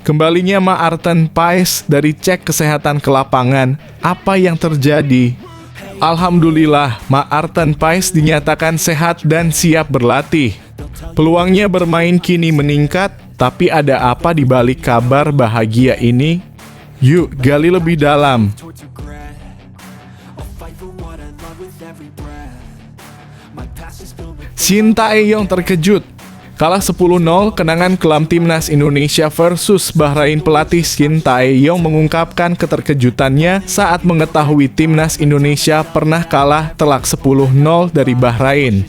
Kembalinya Maarten Paes dari cek kesehatan ke lapangan, apa yang terjadi? Alhamdulillah, Maarten Paes dinyatakan sehat dan siap berlatih. Peluangnya bermain kini meningkat, tapi ada apa di balik kabar bahagia ini? Yuk gali lebih dalam. Shin Tae-yong terkejut. Kalah 10-0, kenangan kelam timnas Indonesia versus Bahrain. Pelatih Shin Tae-yong mengungkapkan keterkejutannya saat mengetahui timnas Indonesia pernah kalah telak 10-0 dari Bahrain.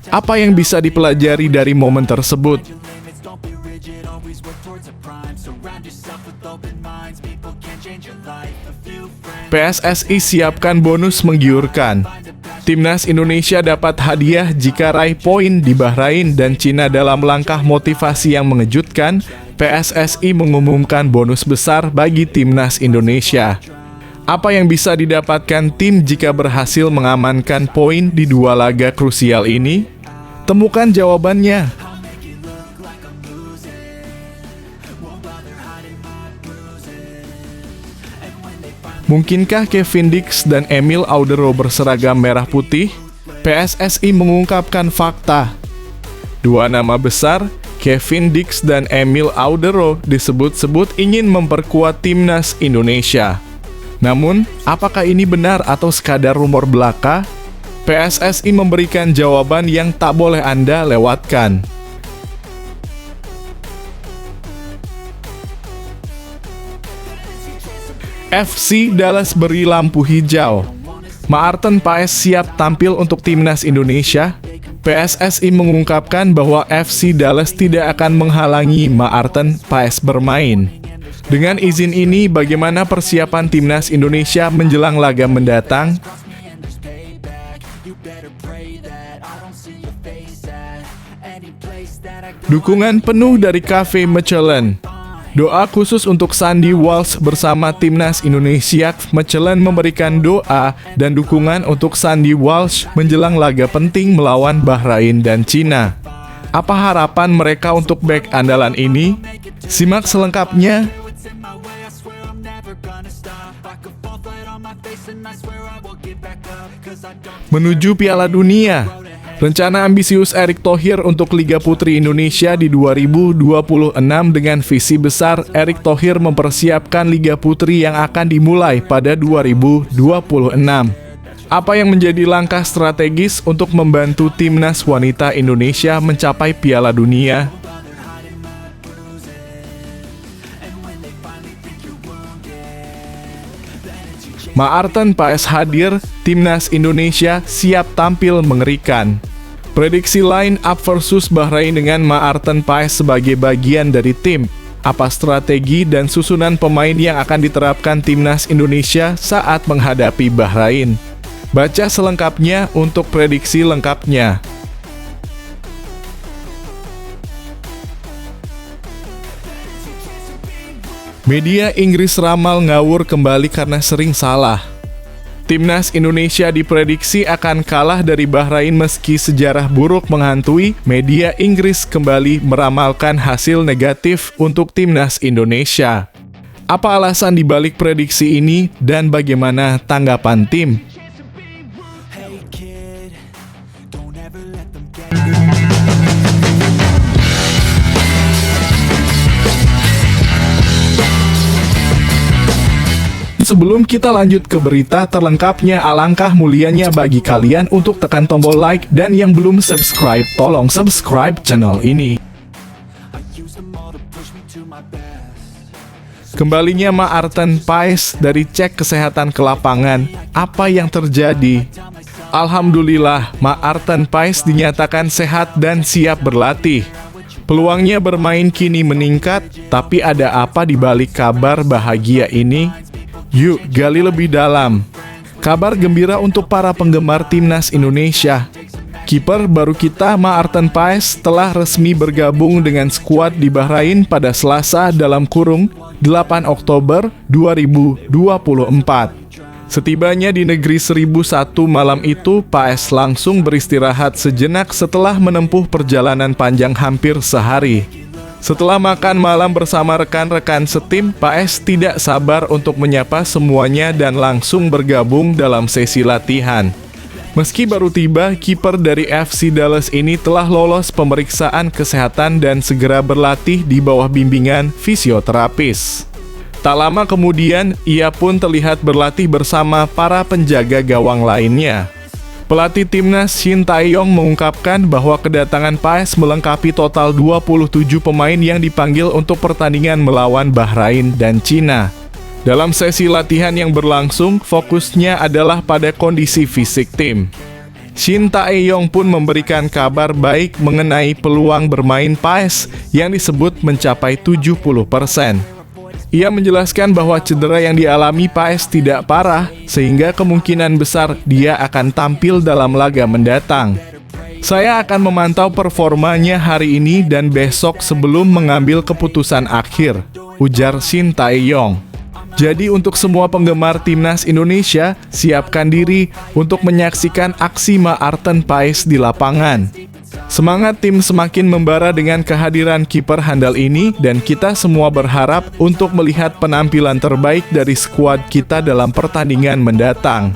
Apa yang bisa dipelajari dari momen tersebut? PSSI siapkan bonus menggiurkan. Timnas Indonesia dapat hadiah jika raih poin di Bahrain dan Cina. Dalam langkah motivasi yang mengejutkan, PSSI mengumumkan bonus besar bagi Timnas Indonesia. Apa yang bisa didapatkan tim jika berhasil mengamankan poin di dua laga krusial ini? Temukan jawabannya. Mungkinkah Kevin Dix dan Emil Audero berseragam merah putih? PSSI mengungkapkan fakta. Dua nama besar, Kevin Dix dan Emil Audero, disebut-sebut ingin memperkuat timnas Indonesia. Namun, apakah ini benar atau sekadar rumor belaka? PSSI memberikan jawaban yang tak boleh Anda lewatkan. FC Dallas beri lampu hijau. Maarten Paes siap tampil untuk timnas Indonesia. PSSI mengungkapkan bahwa FC Dallas tidak akan menghalangi Maarten Paes bermain. Dengan izin ini, bagaimana persiapan timnas Indonesia menjelang laga mendatang? Dukungan penuh dari Cafe Mechelen. Doa khusus untuk Sandy Walsh bersama timnas Indonesia. Mechelen memberikan doa dan dukungan untuk Sandy Walsh menjelang laga penting melawan Bahrain dan Cina. Apa harapan mereka untuk bek andalan ini? Simak selengkapnya. Menuju Piala Dunia. Rencana ambisius Erick Thohir untuk Liga Putri Indonesia di 2026. Dengan visi besar, Erick Thohir mempersiapkan Liga Putri yang akan dimulai pada 2026. Apa yang menjadi langkah strategis untuk membantu timnas wanita Indonesia mencapai Piala Dunia? Maarten Paes hadir, timnas Indonesia siap tampil mengerikan. Prediksi line up versus Bahrain dengan Maarten Paes sebagai bagian dari tim. Apa strategi dan susunan pemain yang akan diterapkan timnas Indonesia saat menghadapi Bahrain? Baca selengkapnya untuk prediksi lengkapnya. Media Inggris ramal ngawur kembali karena sering salah. Timnas Indonesia diprediksi akan kalah dari Bahrain meski sejarah buruk menghantui. Media Inggris kembali meramalkan hasil negatif untuk timnas Indonesia. Apa alasan dibalik prediksi ini dan bagaimana tanggapan tim? Sebelum kita lanjut ke berita terlengkapnya, alangkah mulianya bagi kalian untuk tekan tombol like dan yang belum subscribe, tolong subscribe channel ini. Kembalinya Maarten Paes dari cek kesehatan ke lapangan, apa yang terjadi? Alhamdulillah, Maarten Paes dinyatakan sehat dan siap berlatih. Peluangnya bermain kini meningkat, tapi ada apa di balik kabar bahagia ini? Yuk gali lebih dalam. Kabar gembira untuk para penggemar timnas Indonesia. Kiper baru kita Maarten Paes telah resmi bergabung dengan skuad di Bahrain pada Selasa (8 Oktober 2024). Setibanya di negeri 1001 malam itu, Paes langsung beristirahat sejenak setelah menempuh perjalanan panjang hampir sehari. Setelah makan malam bersama rekan-rekan setim, Paes tidak sabar untuk menyapa semuanya dan langsung bergabung dalam sesi latihan. Meski baru tiba, kiper dari FC Dallas ini telah lolos pemeriksaan kesehatan dan segera berlatih di bawah bimbingan fisioterapis. Tak lama kemudian, ia pun terlihat berlatih bersama para penjaga gawang lainnya. Pelatih timnas Shin Tae-yong mengungkapkan bahwa kedatangan Paes melengkapi total 27 pemain yang dipanggil untuk pertandingan melawan Bahrain dan Cina. Dalam sesi latihan yang berlangsung, fokusnya adalah pada kondisi fisik tim. Shin Tae-yong pun memberikan kabar baik mengenai peluang bermain Paes yang disebut mencapai 70%. Ia menjelaskan bahwa cedera yang dialami Paes tidak parah, sehingga kemungkinan besar dia akan tampil dalam laga mendatang. Saya akan memantau performanya hari ini dan besok sebelum mengambil keputusan akhir, ujar Shin Tae-yong. Jadi untuk semua penggemar timnas Indonesia, siapkan diri untuk menyaksikan aksi Maarten Paes di lapangan. Semangat tim semakin membara dengan kehadiran kiper handal ini dan kita semua berharap untuk melihat penampilan terbaik dari skuad kita dalam pertandingan mendatang.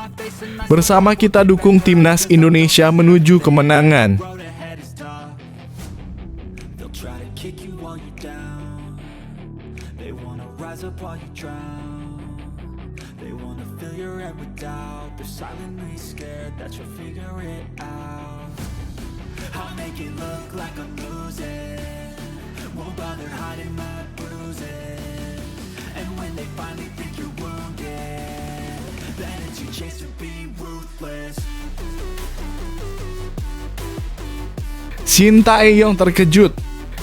Bersama kita dukung timnas Indonesia menuju kemenangan. I'll make it look like I'm losing. Won't bother hiding my bruises. And when they finally think you're wounded, then it's your chance to be ruthless. Shin Tae-yong terkejut.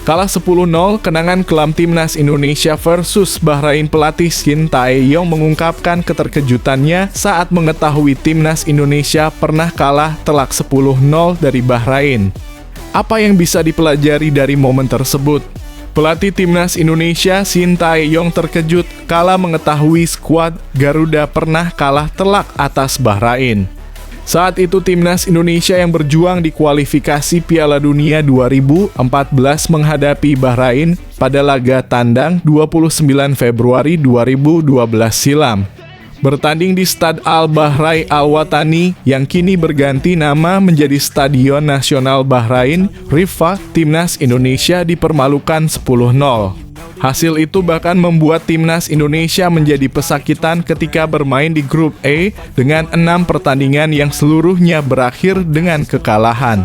Kalah 10-0, kenangan kelam timnas Indonesia versus Bahrain. Pelatih Shin Tae-yong mengungkapkan keterkejutannya saat mengetahui timnas Indonesia pernah kalah telak 10-0 dari Bahrain. Apa yang bisa dipelajari dari momen tersebut? Pelatih timnas Indonesia Shin Tae-yong terkejut kala mengetahui skuad Garuda pernah kalah telak atas Bahrain. Saat itu timnas Indonesia yang berjuang di kualifikasi Piala Dunia 2014 menghadapi Bahrain pada laga tandang 29 Februari 2012 silam. Bertanding di Stad Al-Bahrai Al-Watani yang kini berganti nama menjadi Stadion Nasional Bahrain, Rifah, timnas Indonesia dipermalukan 10-0. Hasil itu bahkan membuat timnas Indonesia menjadi pesakitan ketika bermain di grup A dengan 6 pertandingan yang seluruhnya berakhir dengan kekalahan.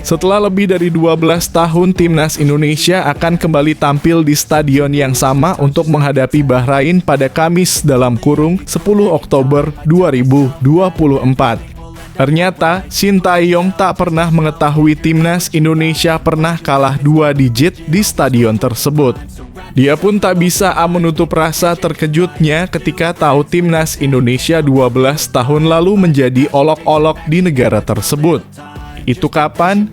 Setelah lebih dari 12 tahun, timnas Indonesia akan kembali tampil di stadion yang sama untuk menghadapi Bahrain pada Kamis (10 Oktober 2024). Ternyata, Shin Tae-yong tak pernah mengetahui timnas Indonesia pernah kalah 2 digit di stadion tersebut. Dia pun tak bisa menutup rasa terkejutnya ketika tahu timnas Indonesia 12 tahun lalu menjadi olok-olok di negara tersebut. Itu kapan?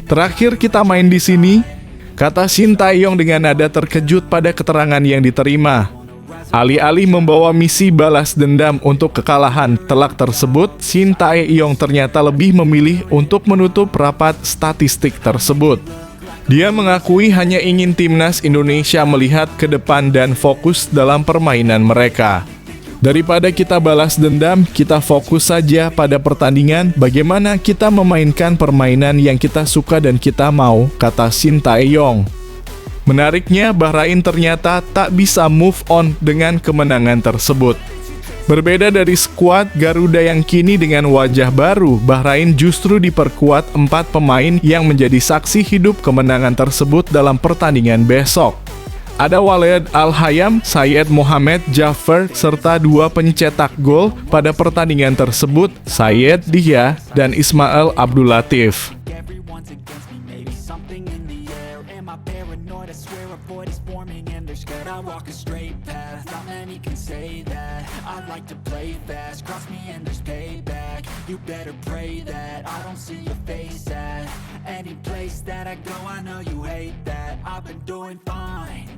Terakhir kita main di sini, kata Shin Tae-yong dengan nada terkejut pada keterangan yang diterima. Alih-alih membawa misi balas dendam untuk kekalahan telak tersebut, Shin Tae-yong ternyata lebih memilih untuk menutup rapat statistik tersebut. Dia mengakui hanya ingin timnas Indonesia melihat ke depan dan fokus dalam permainan mereka. Daripada kita balas dendam, kita fokus saja pada pertandingan, bagaimana kita memainkan permainan yang kita suka dan kita mau, kata Shin Tae-yong. Menariknya, Bahrain ternyata tak bisa move on dengan kemenangan tersebut. Berbeda dari skuad Garuda yang kini dengan wajah baru, Bahrain justru diperkuat 4 pemain yang menjadi saksi hidup kemenangan tersebut dalam pertandingan besok. Ada Walid Al-Hayam, Syed Mohamed Jaffer, serta 2 pencetak gol pada pertandingan tersebut, Syed Dihya dan Ismail Abdul Latif. You better pray that I don't see your face at any place that I go. I know you hate that. I've been doing fine.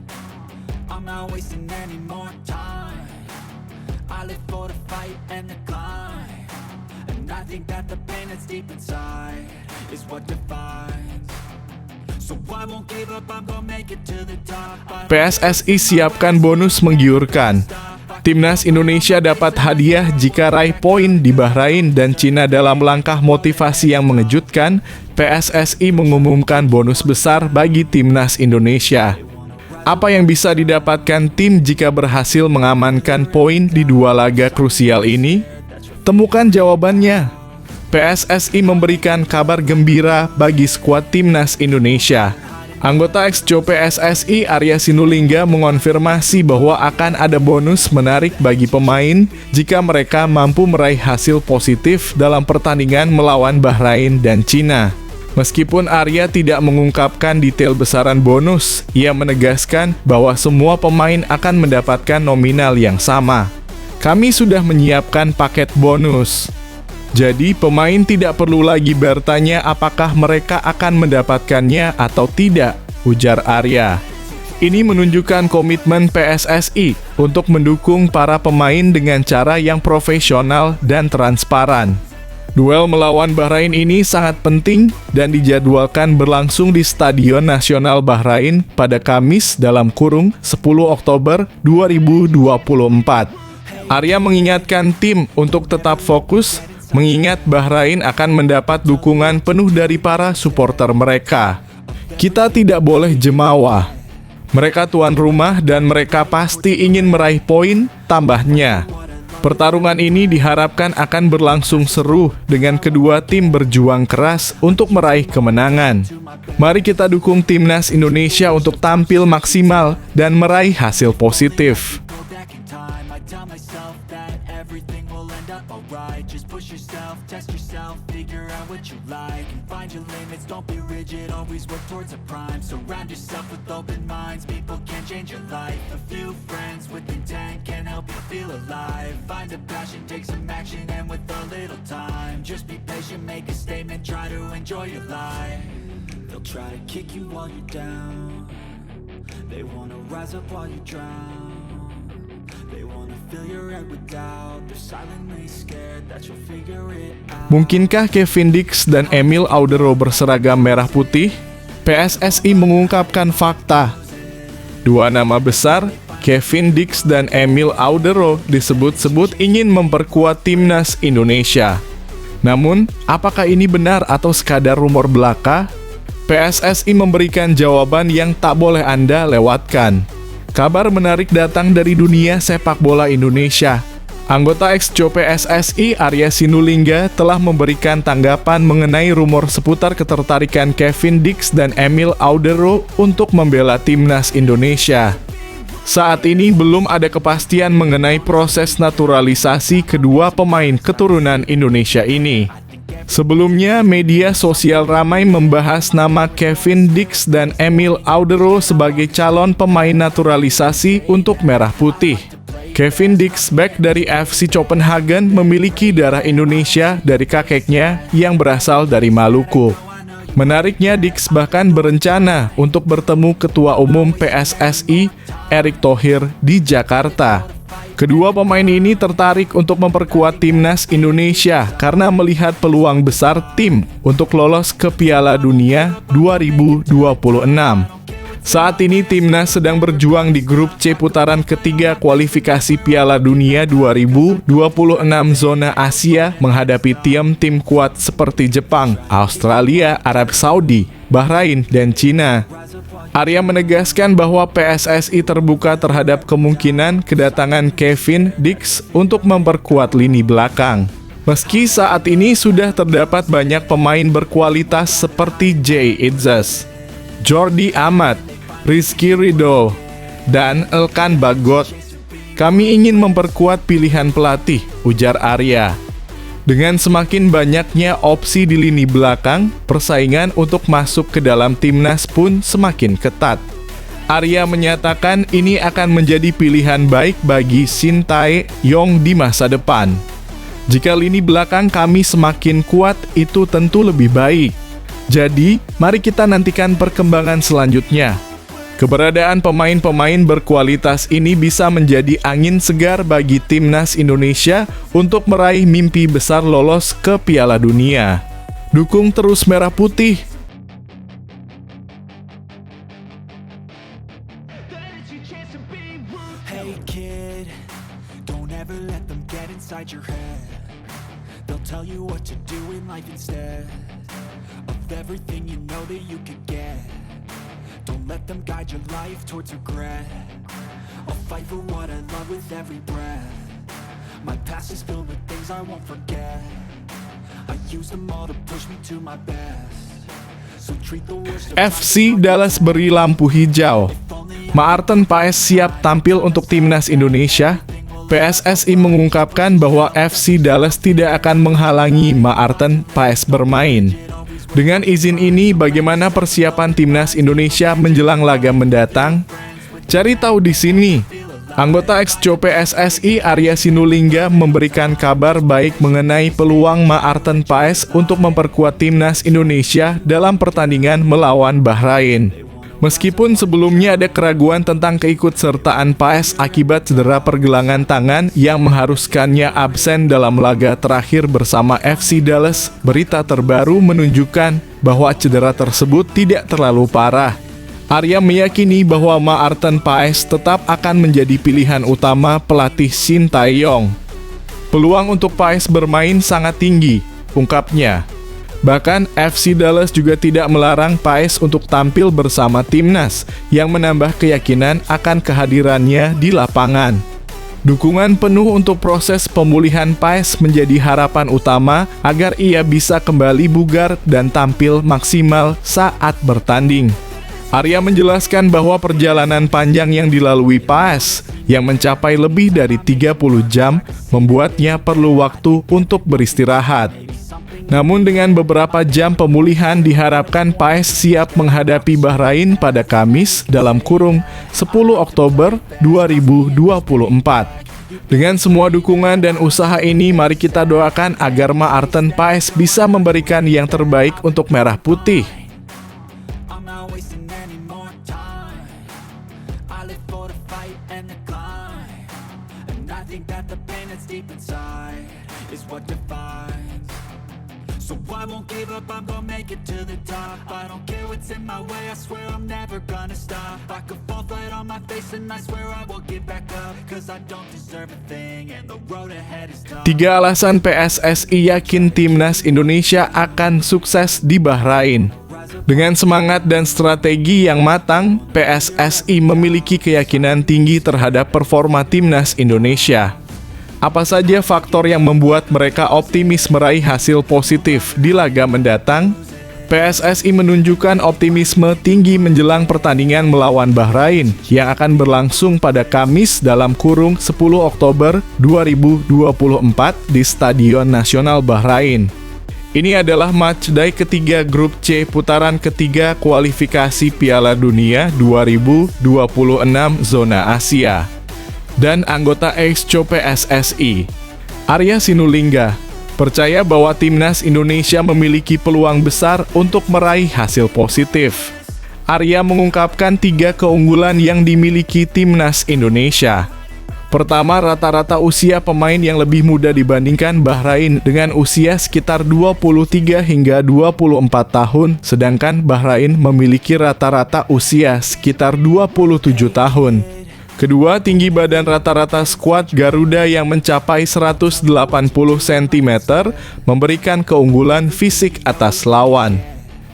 I'm not wasting any more time. I live for the fight and the climb, and I think that the pain that's deep inside is what defines. So I won't give up, I'm gonna make it to the top. PSSI siapkan bonus menggiurkan. Timnas Indonesia dapat hadiah jika raih poin di Bahrain dan Cina dalam langkah motivasi yang mengejutkan. PSSI mengumumkan bonus besar bagi Timnas Indonesia. Apa yang bisa didapatkan tim jika berhasil mengamankan poin di dua laga krusial ini? Temukan jawabannya. PSSI memberikan kabar gembira bagi skuad Timnas Indonesia. Anggota Exco PSSI Arya Sinulinga mengonfirmasi bahwa akan ada bonus menarik bagi pemain jika mereka mampu meraih hasil positif dalam pertandingan melawan Bahrain dan Cina. Meskipun Arya tidak mengungkapkan detail besaran bonus, ia menegaskan bahwa semua pemain akan mendapatkan nominal yang sama. Kami sudah menyiapkan paket bonus. Jadi pemain tidak perlu lagi bertanya apakah mereka akan mendapatkannya atau tidak, ujar Arya. Ini menunjukkan komitmen PSSI untuk mendukung para pemain dengan cara yang profesional dan transparan. Duel melawan Bahrain ini sangat penting dan dijadwalkan berlangsung di Stadion Nasional Bahrain pada Kamis (10 Oktober 2024). Arya mengingatkan tim untuk tetap fokus, mengingat Bahrain akan mendapat dukungan penuh dari para supporter mereka. Kita tidak boleh jemawa. Mereka tuan rumah dan mereka pasti ingin meraih poin, tambahnya. Pertarungan ini diharapkan akan berlangsung seru dengan kedua tim berjuang keras untuk meraih kemenangan. Mari kita dukung Timnas Indonesia untuk tampil maksimal dan meraih hasil positif. Just push yourself, test yourself, figure out what you like, and find your limits, don't be rigid, always work towards a prime. Surround yourself with open minds, people can change your life. A few friends with intent can help you feel alive. Find a passion, take some action, and with a little time, just be patient, make a statement, try to enjoy your life. They'll try to kick you while you're down, they wanna rise up while you drown. They wanna fill your head with doubt. They're silently scared that you'll figure it out. Mungkinkah Kevin Dix dan Emil Audero berseragam merah putih? PSSI mengungkapkan fakta. Dua nama besar, Kevin Dix dan Emil Audero, disebut-sebut ingin memperkuat Timnas Indonesia. Namun, apakah ini benar atau sekadar rumor belaka? PSSI memberikan jawaban yang tak boleh Anda lewatkan. Kabar menarik datang dari dunia sepak bola Indonesia. Anggota Exco PSSI Arya Sinulinga telah memberikan tanggapan mengenai rumor seputar ketertarikan Kevin Dix dan Emil Audero untuk membela Timnas Indonesia. Saat ini belum ada kepastian mengenai proses naturalisasi kedua pemain keturunan Indonesia ini. Sebelumnya, media sosial ramai membahas nama Kevin Dix dan Emil Audero sebagai calon pemain naturalisasi untuk Merah Putih. Kevin Dix, bek dari FC Copenhagen, memiliki darah Indonesia dari kakeknya yang berasal dari Maluku. Menariknya, Dix bahkan berencana untuk bertemu Ketua Umum PSSI, Erick Thohir, di Jakarta. Kedua pemain ini tertarik untuk memperkuat Timnas Indonesia karena melihat peluang besar tim untuk lolos ke Piala Dunia 2026. Saat ini Timnas sedang berjuang di grup C putaran ketiga kualifikasi Piala Dunia 2026 zona Asia menghadapi tim-tim kuat seperti Jepang, Australia, Arab Saudi, Bahrain, dan Cina. Arya menegaskan bahwa PSSI terbuka terhadap kemungkinan kedatangan Kevin Dix untuk memperkuat lini belakang. Meski saat ini sudah terdapat banyak pemain berkualitas seperti Jay Itzes, Jordi Amat, Rizky Ridho, dan Elkan Bagot. Kami ingin memperkuat pilihan pelatih, ujar Arya. Dengan semakin banyaknya opsi di lini belakang, persaingan untuk masuk ke dalam timnas pun semakin ketat. Arya menyatakan ini akan menjadi pilihan baik bagi Shin Tae-yong di masa depan. Jika lini belakang kami semakin kuat, itu tentu lebih baik. Jadi, mari kita nantikan perkembangan selanjutnya. Keberadaan pemain-pemain berkualitas ini bisa menjadi angin segar bagi Timnas Indonesia untuk meraih mimpi besar lolos ke Piala Dunia. Dukung terus Merah Putih. Hey kid, don't ever let them get inside your head. They'll tell you what to do in life instead of everything you know that you could get. Don't let them guide your life towards regret. I'll fight for what I love with every breath. My past is filled with things I won't forget. I use them all to push me to my best. So treat the worst of FC Dallas beri lampu hijau. Maarten Paes siap tampil untuk timnas Indonesia. PSSI mengungkapkan bahwa FC Dallas tidak akan menghalangi Maarten Paes bermain. Dengan izin ini, bagaimana persiapan timnas Indonesia menjelang laga mendatang? Cari tahu di sini. Anggota ex-Co PSSI Arya Sinulinga memberikan kabar baik mengenai peluang Maarten Paes untuk memperkuat timnas Indonesia dalam pertandingan melawan Bahrain. Meskipun sebelumnya ada keraguan tentang keikutsertaan Paes akibat cedera pergelangan tangan yang mengharuskannya absen dalam laga terakhir bersama FC Dallas, berita terbaru menunjukkan bahwa cedera tersebut tidak terlalu parah. Arya meyakini bahwa Maarten Paes tetap akan menjadi pilihan utama pelatih Shin Tae-yong. Peluang untuk Paes bermain sangat tinggi, ungkapnya. Bahkan FC Dallas juga tidak melarang Paes untuk tampil bersama timnas, yang menambah keyakinan akan kehadirannya di lapangan. Dukungan penuh untuk proses pemulihan Paes menjadi harapan utama agar ia bisa kembali bugar dan tampil maksimal saat bertanding. Arya menjelaskan bahwa perjalanan panjang yang dilalui Paes, yang mencapai lebih dari 30 jam, membuatnya perlu waktu untuk beristirahat. Namun dengan beberapa jam pemulihan diharapkan Paes siap menghadapi Bahrain pada Kamis dalam kurung 10 Oktober 2024. Dengan semua dukungan dan usaha ini, mari kita doakan agar Maarten Paes bisa memberikan yang terbaik untuk Merah Putih. I'm not wasting any more time. I live for the fight and the climb. And I think that the pain that's deep inside is what defines. So I won't give up, I'm gonna make it to the top. I don't care what's in my way, I swear I'm never gonna stop. I could fall flat on my face and I swear I will get back up. Cause I don't deserve a thing and the road ahead is tough. 3 alasan PSSI yakin timnas Indonesia akan sukses di Bahrain. Dengan semangat dan strategi yang matang, PSSI memiliki keyakinan tinggi terhadap performa timnas Indonesia. Apa saja faktor yang membuat mereka optimis meraih hasil positif di laga mendatang? PSSI menunjukkan optimisme tinggi menjelang pertandingan melawan Bahrain yang akan berlangsung pada Kamis dalam kurung 10 Oktober 2024 di Stadion Nasional Bahrain. Ini adalah matchday ketiga grup C putaran ketiga kualifikasi Piala Dunia 2026 zona Asia. Dan anggota ex-Co PSSI, Arya Sinulinga, percaya bahwa timnas Indonesia memiliki peluang besar untuk meraih hasil positif. Arya mengungkapkan 3 keunggulan yang dimiliki timnas Indonesia. Pertama, rata-rata usia pemain yang lebih muda dibandingkan Bahrain dengan usia sekitar 23 hingga 24 tahun, sedangkan Bahrain memiliki rata-rata usia sekitar 27 tahun. Kedua, tinggi badan rata-rata skuad Garuda yang mencapai 180 cm memberikan keunggulan fisik atas lawan.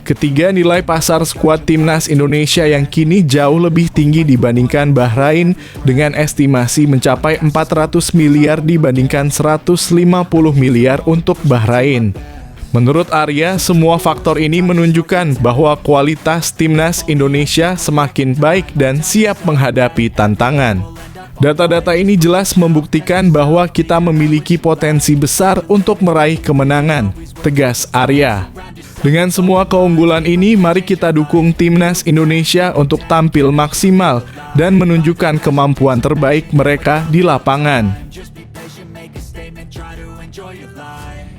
Ketiga, nilai pasar skuad timnas Indonesia yang kini jauh lebih tinggi dibandingkan Bahrain dengan estimasi mencapai 400 miliar dibandingkan 150 miliar untuk Bahrain. Menurut Arya, semua faktor ini menunjukkan bahwa kualitas timnas Indonesia semakin baik dan siap menghadapi tantangan. Data-data ini jelas membuktikan bahwa kita memiliki potensi besar untuk meraih kemenangan, tegas Arya. Dengan semua keunggulan ini, mari kita dukung timnas Indonesia untuk tampil maksimal dan menunjukkan kemampuan terbaik mereka di lapangan. Just be patient, make a statement, try to enjoy your life.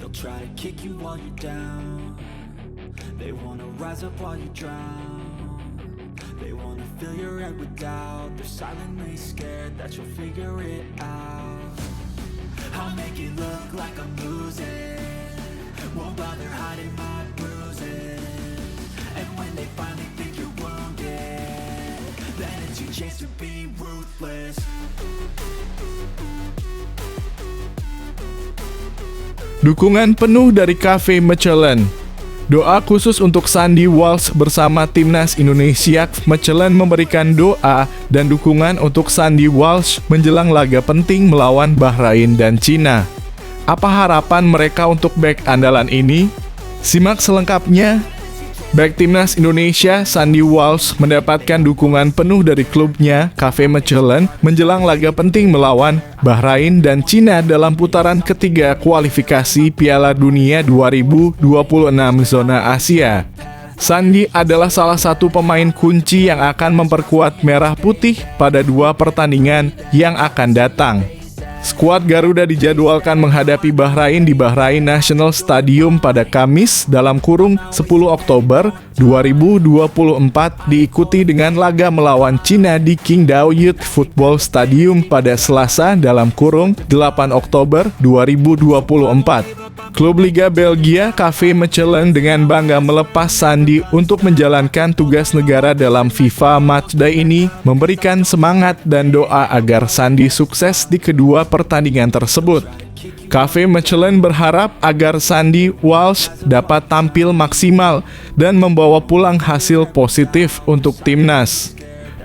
They'll try to kick you while you're down. They wanna rise up while you drown. They wanna fill your head with doubt. They're silently scared that you'll figure it out. I'll make it look like I'm losing. Won't bother hiding my bruises. And when they finally think you're wounded, then it's your chance to be ruthless. Dukungan penuh dari Cafe Mechelen. Doa khusus untuk Sandy Walsh bersama Timnas Indonesia. Mechelen memberikan doa dan dukungan untuk Sandy Walsh menjelang laga penting melawan Bahrain dan Cina. Apa harapan mereka untuk bek andalan ini? Simak selengkapnya. Bek Timnas Indonesia, Sandy Walsh, mendapatkan dukungan penuh dari klubnya, Cafe Mechelen, menjelang laga penting melawan Bahrain dan Cina dalam putaran ketiga kualifikasi Piala Dunia 2026 zona Asia. Sandy adalah salah satu pemain kunci yang akan memperkuat Merah Putih pada 2 pertandingan yang akan datang. Skuad Garuda dijadwalkan menghadapi Bahrain di Bahrain National Stadium pada Kamis (10 Oktober 2024) diikuti dengan laga melawan Cina di Qingdao Youth Football Stadium pada Selasa (8 Oktober 2024). Klub Liga Belgia Cafe Mechelen dengan bangga melepas Sandy untuk menjalankan tugas negara dalam FIFA Matchday ini, memberikan semangat dan doa agar Sandy sukses di kedua pertandingan tersebut. Cafe Mechelen berharap agar Sandy Walsh dapat tampil maksimal dan membawa pulang hasil positif untuk timnas.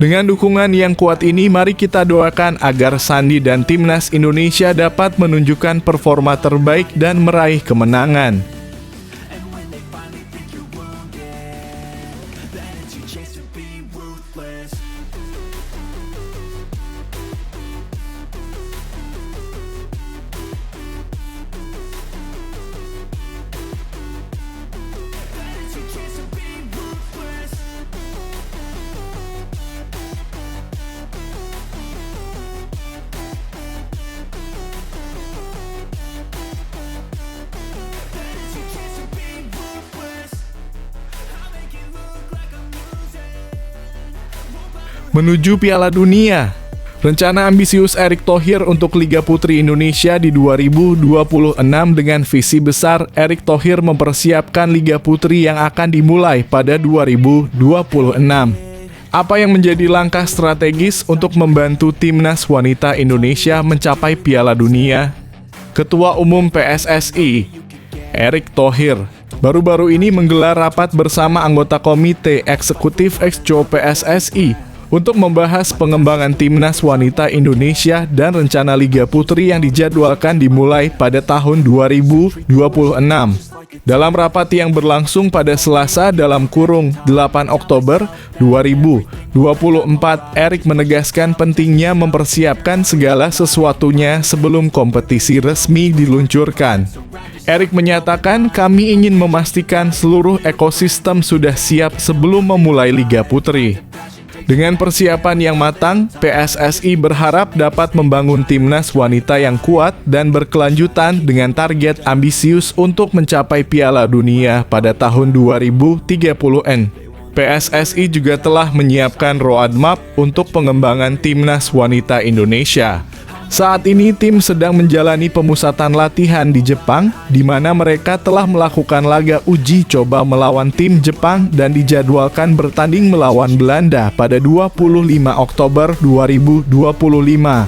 Dengan dukungan yang kuat ini, mari kita doakan agar Sandy dan Timnas Indonesia dapat menunjukkan performa terbaik dan meraih kemenangan. Menuju Piala Dunia. Rencana ambisius Erick Thohir untuk Liga Putri Indonesia di 2026 dengan visi besar. Erick Thohir mempersiapkan Liga Putri yang akan dimulai pada 2026. Apa yang menjadi langkah strategis untuk membantu Timnas Wanita Indonesia mencapai Piala Dunia? Ketua Umum PSSI, Erick Thohir, baru-baru ini menggelar rapat bersama anggota Komite Eksekutif Exco PSSI untuk membahas pengembangan Timnas Wanita Indonesia dan rencana Liga Putri yang dijadwalkan dimulai pada tahun 2026. Dalam rapat yang berlangsung pada Selasa (8 Oktober 2024), Erick menegaskan pentingnya mempersiapkan segala sesuatunya sebelum kompetisi resmi diluncurkan. Erick menyatakan, "Kami ingin memastikan seluruh ekosistem sudah siap sebelum memulai Liga Putri." Dengan persiapan yang matang, PSSI berharap dapat membangun timnas wanita yang kuat dan berkelanjutan dengan target ambisius untuk mencapai Piala Dunia pada tahun 2030-an. PSSI juga telah menyiapkan roadmap untuk pengembangan timnas wanita Indonesia. Saat ini tim sedang menjalani pemusatan latihan di Jepang, di mana mereka telah melakukan laga uji coba melawan tim Jepang dan dijadwalkan bertanding melawan Belanda pada 25 Oktober 2025.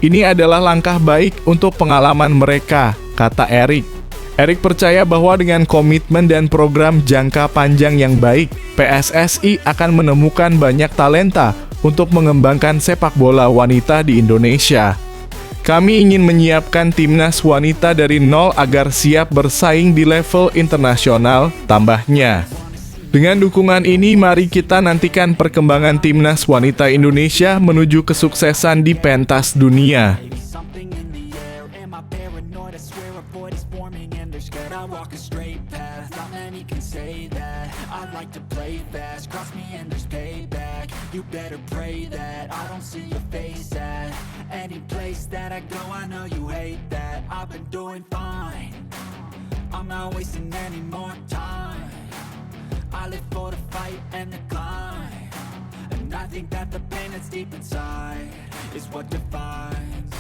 Ini adalah langkah baik untuk pengalaman mereka, kata Erick. Erick percaya bahwa dengan komitmen dan program jangka panjang yang baik, PSSI akan menemukan banyak talenta untuk mengembangkan sepak bola wanita di Indonesia. Kami ingin menyiapkan timnas wanita dari nol agar siap bersaing di level internasional, tambahnya. Dengan dukungan ini, mari kita nantikan perkembangan timnas wanita Indonesia menuju kesuksesan di pentas dunia. You better pray that I don't see your face at any place that I go. I know you hate that. I've been doing fine. I'm not wasting any more time. I live for the fight and the climb, and I think that the pain that's deep inside is what defines.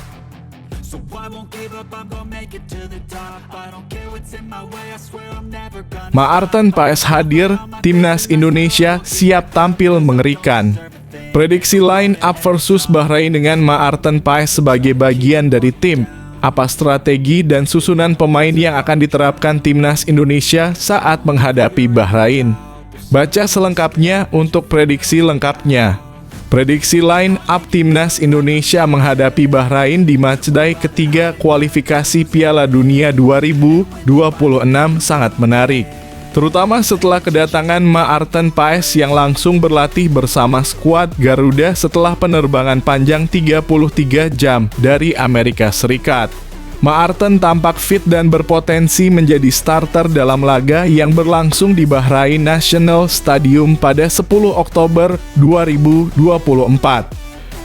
So I won't give up, I'm gonna make it to the top. I don't care what's in my way, I swear I'm never gonna. Maarten Paes hadir, Timnas Indonesia siap tampil mengerikan. Prediksi line up versus Bahrain dengan Maarten Paes sebagai bagian dari tim. Apa strategi dan susunan pemain yang akan diterapkan timnas Indonesia saat menghadapi Bahrain? Baca selengkapnya untuk prediksi lengkapnya. Prediksi line up timnas Indonesia menghadapi Bahrain di matchday ketiga kualifikasi Piala Dunia 2026 sangat menarik. Terutama setelah kedatangan Maarten Paes yang langsung berlatih bersama skuad Garuda setelah penerbangan panjang 33 jam dari Amerika Serikat. Maarten tampak fit dan berpotensi menjadi starter dalam laga yang berlangsung di Bahrain National Stadium pada 10 Oktober 2024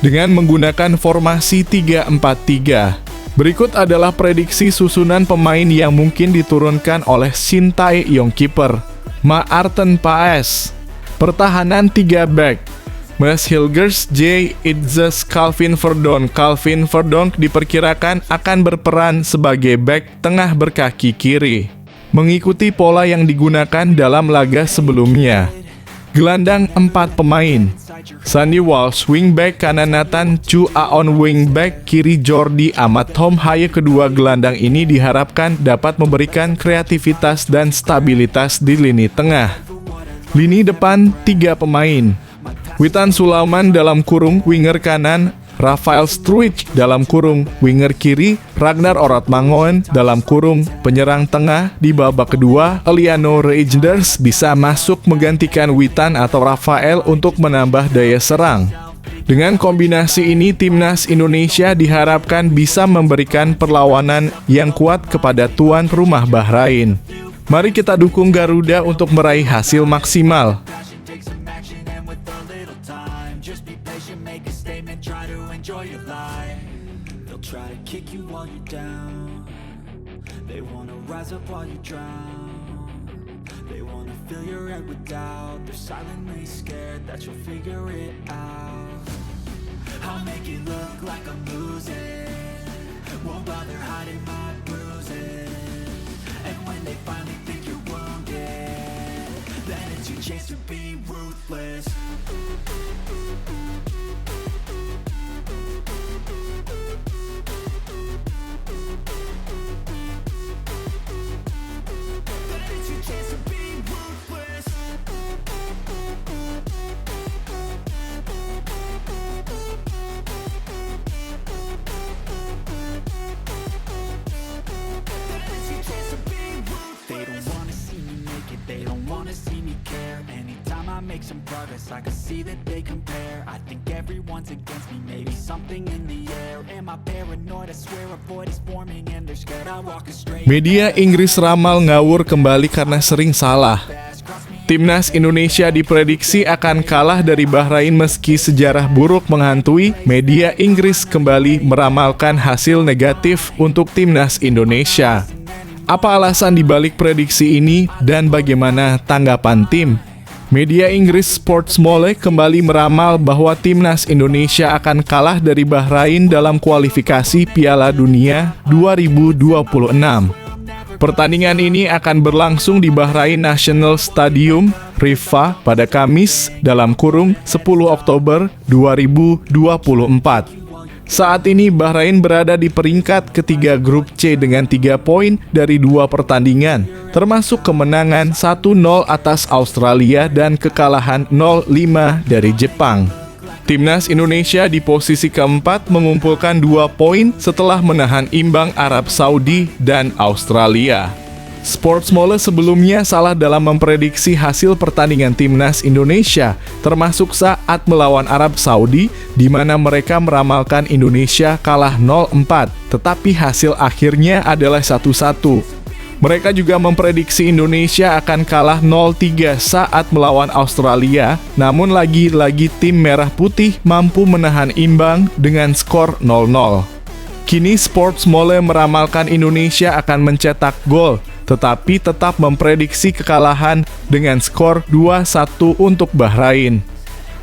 dengan menggunakan formasi 3-4-3. Berikut adalah prediksi susunan pemain yang mungkin diturunkan oleh Shin Tae-yong kiper. Maarten Paes. Pertahanan 3 back. Mads Hilgers, J. Idzes, Calvin Verdonk. Calvin Verdonk diperkirakan akan berperan sebagai bek tengah berkaki kiri, mengikuti pola yang digunakan dalam laga sebelumnya. Gelandang 4 pemain. Sandy Walsh, wingback kanan Nathan Chu Aon, wingback kiri Jordi Amat Tom Haye. Kedua gelandang ini diharapkan dapat memberikan kreativitas dan stabilitas di lini tengah. Lini depan 3 pemain. Witan Sulaiman dalam kurung winger kanan, Rafael Struijk dalam kurung winger kiri, Ragnar Orotmangoen dalam kurung penyerang tengah. Di babak kedua, Eliano Reijnders bisa masuk menggantikan Witan atau Rafael untuk menambah daya serang. Dengan kombinasi ini, timnas Indonesia diharapkan bisa memberikan perlawanan yang kuat kepada tuan rumah Bahrain. Mari kita dukung Garuda untuk meraih hasil maksimal. Try to enjoy your life. They'll try to kick you while you're down. They wanna rise up while you drown. They wanna fill your head with doubt. They're silently scared that you'll figure it out. I'll make it look like I'm losing. Won't bother hiding my bruises. And when they finally think you're wounded, then it's your chance to be ruthless. Make some progress, I can see that they compare. I think everyone's against me, maybe something in the air. Am I paranoid? I swear a void is forming and they're scared I walk a straight. Media Inggris ramal ngawur kembali karena sering salah. Timnas Indonesia diprediksi akan kalah dari Bahrain meski sejarah buruk menghantui. Media Inggris kembali meramalkan hasil negatif untuk timnas Indonesia. Apa alasan dibalik prediksi ini dan bagaimana tanggapan tim? Media Inggris Sportsmole kembali meramal bahwa timnas Indonesia akan kalah dari Bahrain dalam kualifikasi Piala Dunia 2026. Pertandingan ini akan berlangsung di Bahrain National Stadium, Rifah, pada Kamis dalam kurung 10 Oktober 2024. Saat ini Bahrain berada di peringkat ketiga grup C dengan 3 poin dari 2 pertandingan, termasuk kemenangan 1-0 atas Australia dan kekalahan 0-5 dari Jepang. Timnas Indonesia di posisi keempat mengumpulkan 2 poin setelah menahan imbang Arab Saudi dan Australia. Sportsmole sebelumnya salah dalam memprediksi hasil pertandingan timnas Indonesia, termasuk saat melawan Arab Saudi, di mana mereka meramalkan Indonesia kalah 0-4, tetapi hasil akhirnya adalah 1-1. Mereka juga memprediksi Indonesia akan kalah 0-3 saat melawan Australia, namun lagi-lagi tim Merah Putih mampu menahan imbang dengan skor 0-0. Kini Sportsmole meramalkan Indonesia akan mencetak gol, tetapi tetap memprediksi kekalahan dengan skor 2-1 untuk Bahrain.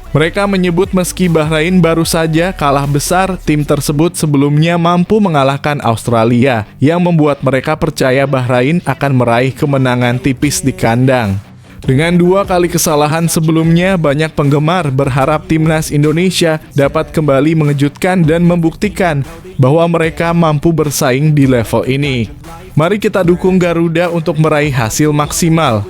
Mereka menyebut meski Bahrain baru saja kalah besar, tim tersebut sebelumnya mampu mengalahkan Australia, yang membuat mereka percaya Bahrain akan meraih kemenangan tipis di kandang. Dengan 2 kali kesalahan sebelumnya, banyak penggemar berharap timnas Indonesia dapat kembali mengejutkan dan membuktikan bahwa mereka mampu bersaing di level ini. Mari kita dukung Garuda untuk meraih hasil maksimal.